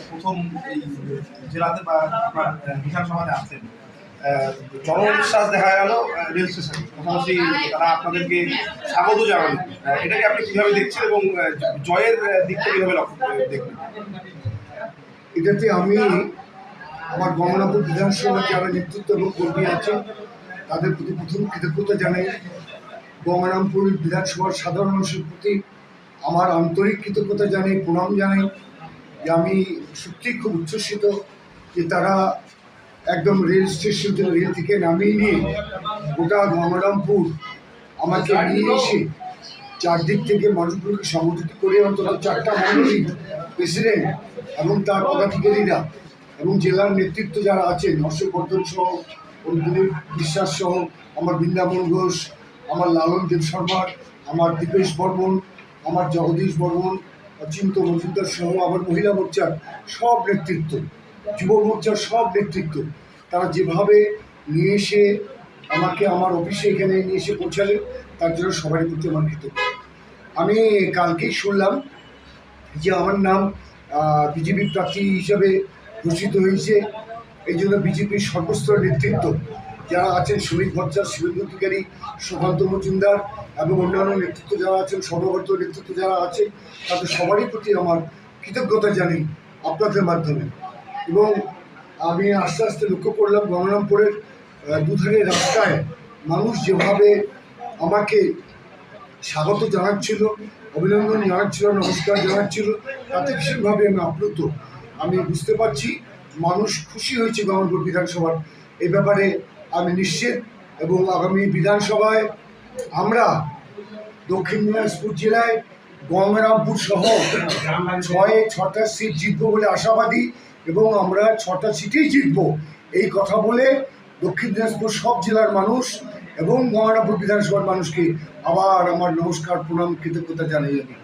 প্রথম এই জেলাতে বা আপনার বিধানসভাতে আসছেন, জনবিশ্বাস দেখা গেল রেল স্টেশনে পাশাপাশি তারা আপনাদেরকে স্বাগত জানালেন। এটাকে আপনি কিভাবে দেখছেন এবং জয়ের দিকটা কিভাবে দেখবেন? এটাতে আমি আমার গঙ্গারামপুর বিধানসভার যারা নেতৃত্ব এবং কর্মী আছে তাদের প্রতি প্রথম কৃতজ্ঞতা জানাই। গঙ্গারামপুর বিধানসভার সাধারণ মানুষের প্রতি আমার আন্তরিক কৃতজ্ঞতা জানাই, প্রণাম জানাই। যে আমি সত্যিই খুব উচ্ছ্বসিত যে তারা একদম রেল স্টেশন থেকে রেল থেকে নামিয়ে নিয়ে গোটা গঙ্গারামপুর আমাকে নিয়ে এসে চারদিক থেকে মানুষগুলোকে সংগঠিত করে অন্তত 4টা মন্ডলী, প্রেসিডেন্ট এবং তার পদাধিকারীরা এবং জেলার নেতৃত্ব যারা আছেন, হর্ষবর্ধন সহ, দিলীপ বিশ্বাস সহ, আমার বৃন্দাবন ঘোষ, আমার লালন দেব শর্মা, আমার দীপেশ বর্মন, আমার জগদীশ বর্মন, অচিন্ত মজুমদার সহ আমার মহিলা মোর্চার সব নেতৃত্ব, যুব মোর্চার সব নেতৃত্ব, তারা যেভাবে নিয়ে এসে আমাকে আমার অফিসে এখানে নিয়ে এসে পৌঁছালেন তার জন্য সবারই প্রতি আমার কৃতজ্ঞ। আমি কালকেই শুনলাম যে আমার নাম বিজেপি প্রার্থী হিসাবে ঘোষিত হয়েছে। এই জন্য বিজেপির সর্বস্তরের নেতৃত্ব যারা আছেন, শ্রমিক ভট্টাচার্য, শুভেন্দু অধিকারী, সুকান্ত মজুমদার এবং অন্যান্য নেতৃত্ব যারা আছেন, সর্বভারত নেতৃত্ব যারা আছে, তাদের সবারই প্রতি আমার কৃতজ্ঞতা জানি আপনাদের মাধ্যমে। এবং আমি আস্তে আস্তে লক্ষ্য করলাম গঙ্গারামপুরের দুধারের রাস্তায় মানুষ যেভাবে আমাকে স্বাগত জানাচ্ছিল, অভিনন্দন জানাচ্ছিল, নমস্কার জানাচ্ছিল, তাতে ভীষণভাবে আমি আপ্লুত। আমি বুঝতে পারছি মানুষ খুশি হয়েছে গঙ্গারামপুর বিধানসভার এই ব্যাপারে আমি নিশ্চিত। এবং আগামী বিধানসভায় আমরা দক্ষিণ দিনাজপুর জেলায় গঙ্গারামপুর সহ 6টা সিট জিতবো বলে আশাবাদী এবং আমরা 6টা সিটেই জিতবো এই কথা বলে দক্ষিণ দিনাজপুর সব জেলার মানুষ এবং গঙ্গারামপুর বিধানসভার মানুষকে আবার আমার নমস্কার, প্রণাম, কৃতজ্ঞতা জানাই আমি।